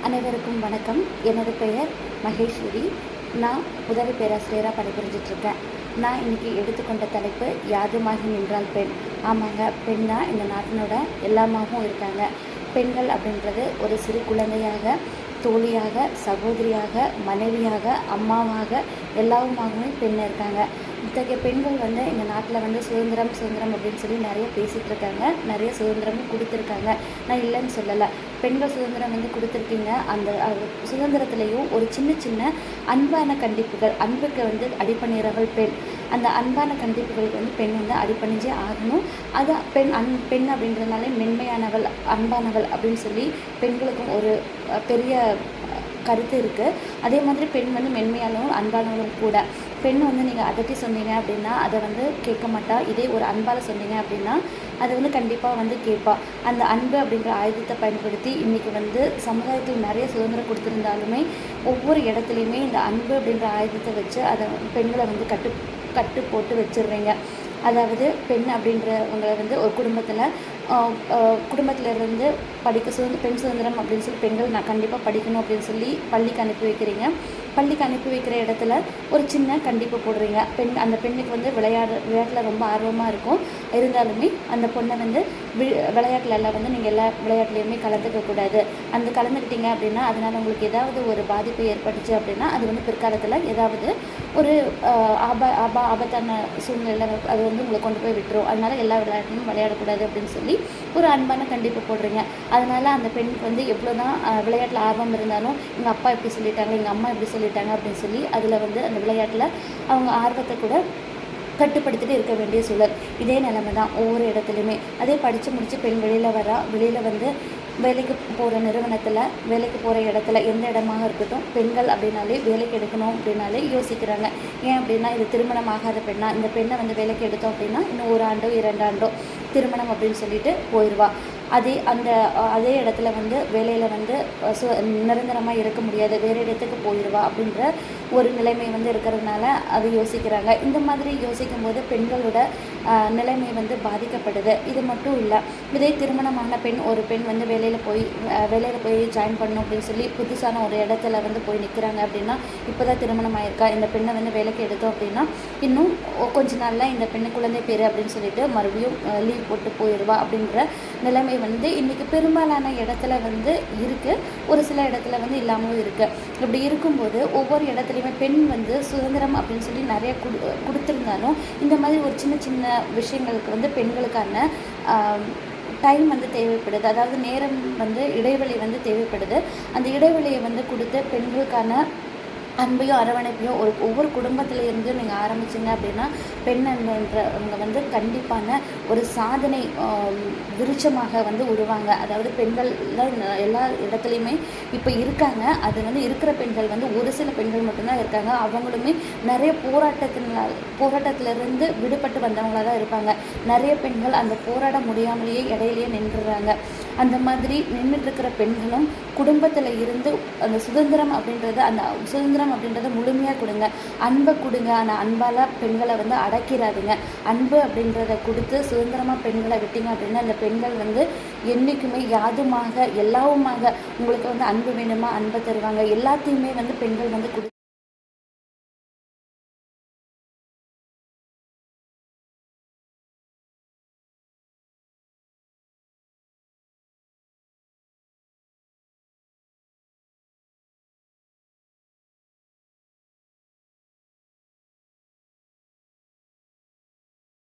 அனைவருக்கும் வணக்கம். எனது பெயர் மகேஸ்வரி. நான் உதவி பேராசிரியராக பணிபுரிஞ்சிட்ருக்கேன். நான் இன்றைக்கி எடுத்துக்கொண்ட தலைப்பு யாதுமாகி நின்றால் பெண். ஆமாங்க, பெண் தான் இந்த நாட்டினோட எல்லாமாகவும் இருக்காங்க. பெண்கள் அப்படின்றது ஒரு சிறு குழந்தையாக, தோழியாக, சகோதரியாக, மனைவியாக, அம்மாவாக எல்லாவுமாகவே பெண் இருக்காங்க. இத்தகைய பெண்கள் இந்த நாட்டில் சுதந்திரம் சுதந்திரம் அப்படின்னு சொல்லி நிறைய பேசிகிட்டு இருக்காங்க. நிறைய சுதந்திரமும் கொடுத்துருக்காங்க. நான் இல்லைன்னு சொல்லலை. பெண்கள் சுதந்திரம் கொடுத்துருக்கீங்க. அந்த சுதந்திரத்துலேயும் ஒரு சின்ன சின்ன அன்பான கண்டிப்புகள், அன்புக்கு அடிப்பணிகிறவள் பெண். அந்த அன்பான கண்டிப்புகளுக்கு பெண் அடிப்பணிஞ்சே ஆகணும். அது பெண் அப்படின்றதுனாலே மென்மையானவள், அன்பானவள் அப்படின்னு சொல்லி பெண்களுக்கும் ஒரு பெரிய கருத்து இருக்குது. அதே மாதிரி பெண் மென்மையானவளும் அன்பானவளும் கூட. பெண் நீங்கள் அதட்டி சொன்னீங்க அப்படின்னா அதை கேட்க மாட்டா. இதே ஒரு அன்பால் சொன்னீங்க அப்படின்னா அதை கண்டிப்பாக கேட்பா. அந்த அன்பு அப்படின்ற ஆயுதத்தை பயன்படுத்தி இன்றைக்கி சமுதாயத்தில் நிறைய சுதந்திரம் கொடுத்துருந்தாலுமே ஒவ்வொரு இடத்துலையுமே இந்த அன்பு அப்படின்ற ஆயுதத்தை வச்சு அதை பெண்களை கட்டு போட்டு வச்சிடுறீங்க. அதாவது பெண் அப்படின்றவங்க ஒரு குடும்பத்திலேருந்து பெண் சுதந்திரம் அப்படின்னு சொல்லி பெண்கள் நான் கண்டிப்பாக படிக்கணும் அப்படின்னு சொல்லி பள்ளிக்கு அனுப்பி வைக்கிறீங்க. பள்ளிக்கு அனுப்பி வைக்கிற இடத்துல ஒரு சின்ன கண்டிப்பு போடுறீங்க. அந்த பெண்ணுக்கு விளையாட்டில் ரொம்ப ஆர்வமாக இருக்கும். இருந்தாலுமே அந்த பொண்ணை விளையாட்டிலெல்லாம் நீங்கள் எல்லா விளையாட்டுலேயுமே கலந்துக்கக்கூடாது. அந்த கலந்துக்கிட்டீங்க அப்படின்னா அதனால் உங்களுக்கு ஏதாவது ஒரு பாதிப்பு ஏற்பட்டுச்சு அப்படின்னா அது பிற்காலத்தில் ஏதாவது ஒரு ஆபத்தான சூழ்நிலை அது உங்களை கொண்டு போய் விட்டுரும். அதனால் எல்லா விளையாட்டுலையும் விளையாடக்கூடாது அப்படின்னு சொல்லி ஒரு அன்பான கண்டிப்பு போடுறீங்க. அதனால் அந்த பெண்ணுக்கு எவ்வளோ தான் விளையாட்டில் ஆர்வம் இருந்தாலும் எங்கள் அப்பா இப்படி சொல்லிட்டாங்க, எங்கள் அம்மா இப்படி சொல்லிட்டாங்க அப்படின்னு சொல்லி அதில் அந்த விளையாட்டில் அவங்க ஆர்வத்தை கூட கட்டுப்படுத்திட்டு இருக்க வேண்டிய சூழல். இதே நிலைமை தான் ஒவ்வொரு இடத்துலையுமே. அதே படித்து முடித்து பெண் வெளியில் வேலைக்கு போகிற நிறுவனத்தில், வேலைக்கு போகிற இடத்துல, எந்த இடமாக இருக்கட்டும், பெண்கள் அப்படின்னாலே வேலைக்கு எடுக்கணும் அப்படின்னாலே யோசிக்கிறாங்க. ஏன் அப்படின்னா இது திருமணம் ஆகாத பெண்ணா, இந்த பெண்ணை வேலைக்கு எடுத்தோம் அப்படின்னா இன்னும் 1 ஆண்டோ 2 ஆண்டோ திருமணம் அப்படின்னு சொல்லிட்டு போயிடுவா. அதே இடத்துல வேலையில் நிரந்தரமாக இருக்க முடியாது, வேறு இடத்துக்கு போயிடுவா அப்படின்ற ஒரு நிலைமை இருக்கிறதுனால அது யோசிக்கிறாங்க. இந்த மாதிரி யோசிக்கும் போது பெண்களோட நிலைமை பாதிக்கப்படுது. இது மட்டும் இல்லை, இதே திருமணமான ஒரு பெண் வேலையில் போய் ஜாயின் பண்ணணும் அப்படின்னு சொல்லி புதுசான ஒரு இடத்துல போய் நிற்கிறாங்க அப்படின்னா இப்போ தான் திருமணம் ஆயிருக்கா, இந்த பெண்ணை வேலைக்கு எடுத்தோம் அப்படின்னா இன்னும் கொஞ்ச நாளில் இந்த பெண்ணு குழந்தை பேர் அப்படின்னு சொல்லிட்டு மறுபடியும் லீவ் போட்டு போயிடுவா அப்படின்ற நிலைமை இன்றைக்கி பெரும்பாலான இடத்துல இருக்குது. ஒரு சில இடத்துல இல்லாமலும் இருக்குது. இப்படி இருக்கும்போது ஒவ்வொரு இடத்துலையுமே பெண் சுதந்திரம் அப்படின்னு சொல்லி நிறைய கொடுத்துருந்தாலும் இந்த மாதிரி ஒரு சின்ன சின்ன விஷயங்களுக்கு பெண்களுக்கான டைம் தேவைப்படுது. அதாவது நேரம் இடைவெளி தேவைப்படுது. அந்த இடைவெளியை கொடுத்து பெண்களுக்கான அன்பையும் அரவணைப்பையும் ஒவ்வொரு குடும்பத்திலேருந்து நீங்கள் ஆரம்பிச்சிங்க அப்படின்னா பெண் அன்புன்றவங்க கண்டிப்பான ஒரு சாதனை விருட்சமாக உருவாங்க. அதாவது பெண்கள் எல்லா இடத்துலையுமே இப்போ இருக்காங்க. அது இருக்கிற பெண்கள் ஒரு சில பெண்கள் மட்டும்தான் இருக்காங்க. அவங்களுமே நிறைய போராட்டத்திலிருந்து விடுபட்டு வந்தவங்களாக தான் இருப்பாங்க. நிறைய பெண்கள் அந்த போராட முடியாமலேயே இடையிலேயே நின்றுடுறாங்க. அந்த மாதிரி நின்றுட்டுருக்கிற பெண்களும் குடும்பத்தில் இருந்து அந்த சுதந்திரம் அப்படின்றத முழுமையாக கொடுங்க, அன்பை கொடுங்க. ஆனால் அன்பால் பெண்களை அடக்கிறாதுங்க. அன்பு அப்படின்றத கொடுத்து சுதந்திரமாக பெண்களை விட்டீங்க அப்படின்னா அந்த பெண்கள் என்றைக்குமே யாதுமாக எல்லாவுமாக உங்களுக்கு அன்பு வேணுமா அன்பை தருவாங்க. எல்லாத்தையுமே பெண்கள்